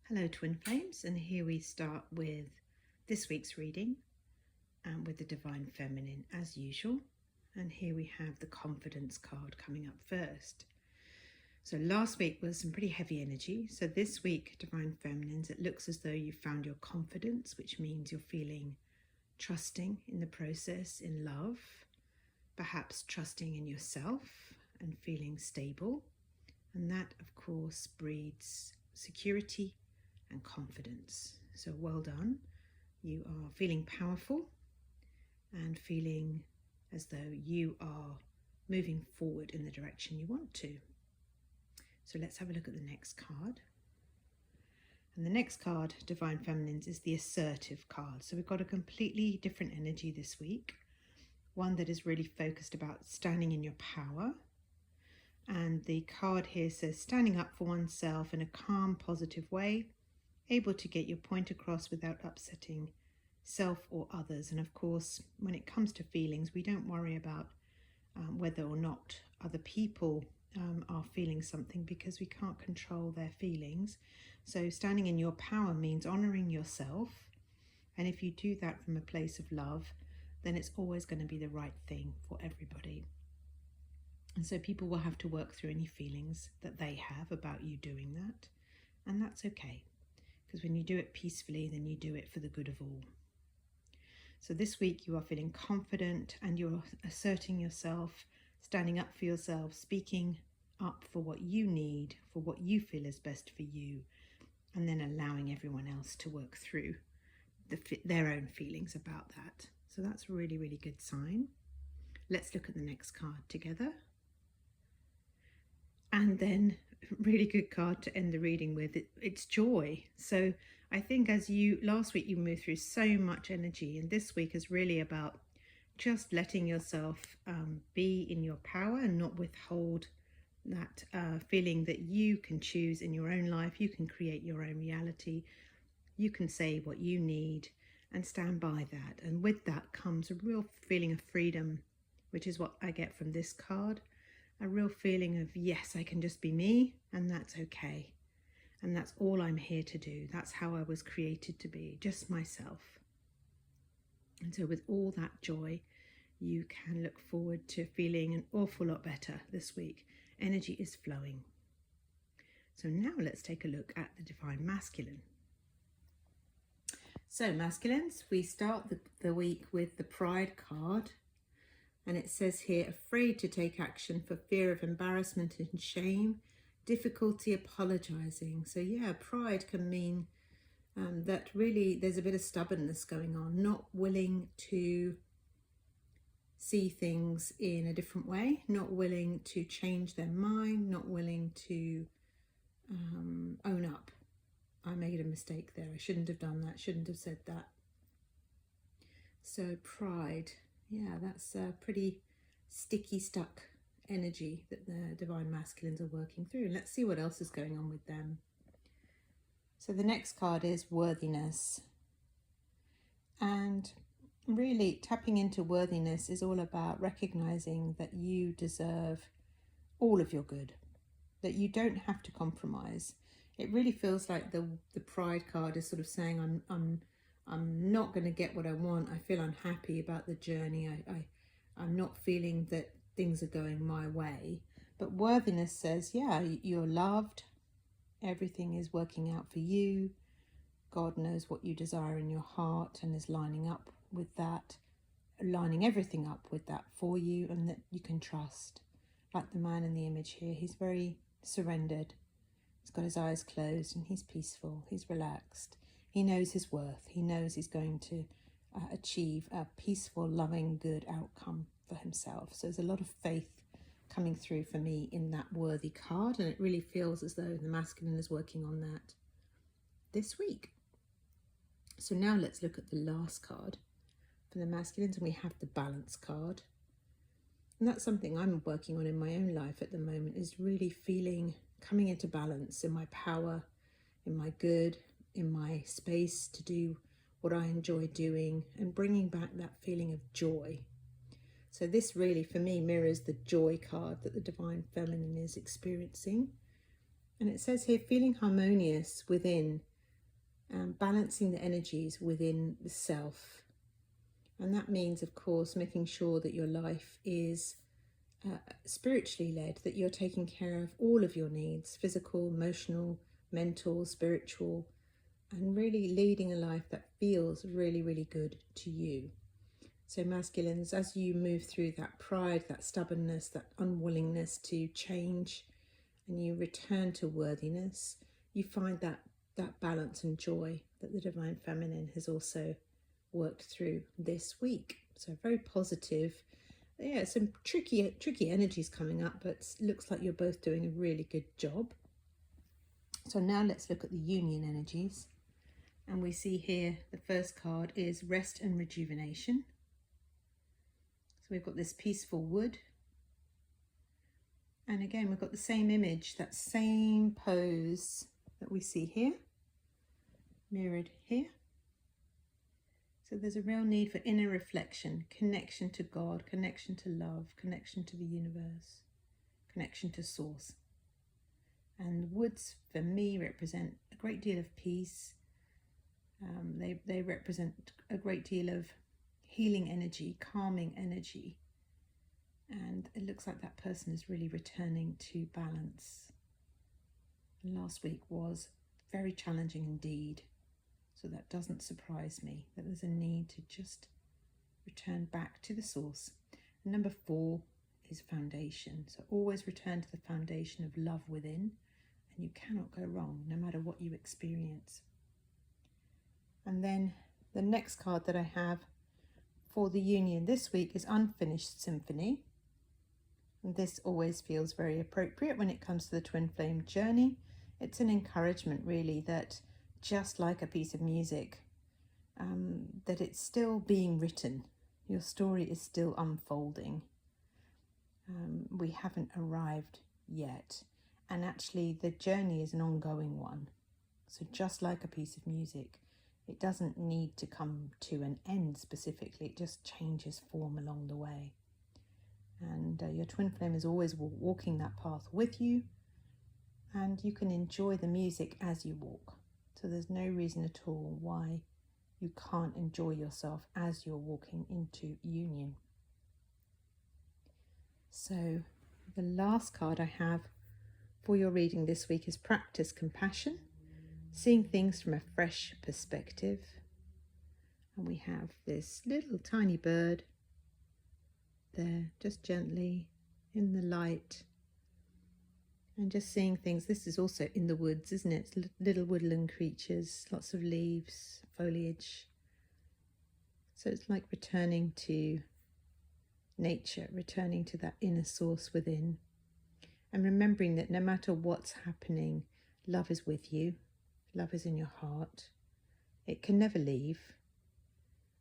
Hello Twin Flames, and here we start with this week's reading with the Divine Feminine as usual. And here we have the Confidence card coming up first. So last week was some pretty heavy energy. So this week, Divine Feminines, it looks as though you found your confidence, which means you're feeling trusting in the process, in love, perhaps trusting in yourself and feeling stable. And that, of course, breeds security and confidence. So well done. You are feeling powerful and feeling as though you are moving forward in the direction you want to. So let's have a look at the next card. And the next card, Divine Feminines, is the Assertive card. So we've got a completely different energy this week. One that is really focused about standing in your power. And the card here says standing up for oneself in a calm, positive way, able to get your point across without upsetting self or others. And of course, when it comes to feelings, we don't worry about whether or not other people are feeling something, because we can't control their feelings. So standing in your power means honoring yourself. And if you do that from a place of love, then it's always going to be the right thing for everybody. And so people will have to work through any feelings that they have about you doing that. And that's okay. Because when you do it peacefully, then you do it for the good of all. So this week you are feeling confident and you're asserting yourself, standing up for yourself, speaking up for what you need, for what you feel is best for you, and then allowing everyone else to work through their own feelings about that. So that's a really, really good sign. Let's look at the next card together. And then really good card to end the reading with, it's joy. So I think last week you moved through so much energy, and this week is really about just letting yourself be in your power and not withhold that feeling that you can choose in your own life. You can create your own reality. You can say what you need and stand by that. And with that comes a real feeling of freedom, which is what I get from this card. A real feeling of, yes, I can just be me, and that's okay. And that's all I'm here to do. That's how I was created to be, just myself. And so with all that joy, you can look forward to feeling an awful lot better this week. Energy is flowing. So now let's take a look at the Divine Masculine. So masculines, we start the week with the Pride card. And it says here, afraid to take action for fear of embarrassment and shame, difficulty apologizing. So yeah, pride can mean that really there's a bit of stubbornness going on, not willing to see things in a different way, not willing to change their mind, not willing to own up. I made a mistake there. I shouldn't have done that, shouldn't have said that. So pride. Yeah, that's a pretty sticky, stuck energy that the Divine Masculines are working through. And let's see what else is going on with them. So the next card is Worthiness. And really tapping into worthiness is all about recognizing that you deserve all of your good, that you don't have to compromise. It really feels like the Pride card is sort of saying, I'm not going to get what I want. I feel unhappy about the journey. I'm not feeling that things are going my way. But worthiness says, yeah, you're loved. Everything is working out for you. God knows what you desire in your heart and is lining up with that, lining everything up with that for you, and that you can trust. Like the man in the image here, he's very surrendered. He's got his eyes closed and he's peaceful. He's relaxed. He knows his worth. He knows he's going to achieve a peaceful, loving, good outcome for himself. So there's a lot of faith coming through for me in that worthy card. And it really feels as though the masculine is working on that this week. So now let's look at the last card for the masculines. And we have the Balance card. And that's something I'm working on in my own life at the moment, is really feeling, coming into balance in my power, in my good, in my space to do what I enjoy doing, and bringing back that feeling of joy. So this really for me mirrors the joy card that the Divine Feminine is experiencing. And it says here, feeling harmonious within balancing the energies within the self. And that means, of course, making sure that your life is spiritually led, that you're taking care of all of your needs, physical, emotional, mental, spiritual, and really leading a life that feels really, really good to you. So masculines, as you move through that pride, that stubbornness, that unwillingness to change, and you return to worthiness, you find that balance and joy that the Divine Feminine has also worked through this week. So very positive. Yeah, some tricky energies coming up, but it looks like you're both doing a really good job. So now let's look at the union energies. And we see here the first card is Rest and Rejuvenation. So we've got this peaceful wood. And again, we've got the same image, that same pose that we see here, mirrored here. So there's a real need for inner reflection, connection to God, connection to love, connection to the universe, connection to source. And woods, for me, represent a great deal of peace. They represent a great deal of healing energy, calming energy. And it looks like that person is really returning to balance. And last week was very challenging indeed. So that doesn't surprise me that there's a need to just return back to the source. And number 4 is foundation. So always return to the foundation of love within, and you cannot go wrong no matter what you experience. And then the next card that I have for the union this week is Unfinished Symphony. And this always feels very appropriate when it comes to the twin flame journey. It's an encouragement really that just like a piece of music, that it's still being written. Your story is still unfolding. We haven't arrived yet. And actually the journey is an ongoing one. So just like a piece of music, it doesn't need to come to an end specifically. It just changes form along the way. And your twin flame is always walking that path with you. And you can enjoy the music as you walk. So there's no reason at all why you can't enjoy yourself as you're walking into union. So the last card I have for your reading this week is Practice Compassion, seeing things from a fresh perspective. And we have this little tiny bird there, just gently in the light. And just seeing things. This is also in the woods, isn't it? It's little woodland creatures, lots of leaves, foliage. So it's like returning to nature, returning to that inner source within. And remembering that no matter what's happening, love is with you. Love is in your heart. It can never leave.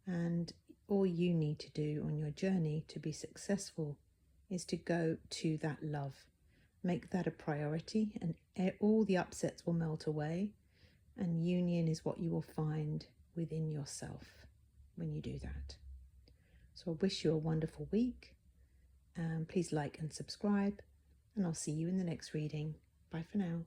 And all you need to do on your journey to be successful is to go to that love. Make that a priority, and all the upsets will melt away, and union is what you will find within yourself when you do that. So I wish you a wonderful week. Please like and subscribe, and I'll see you in the next reading. Bye for now.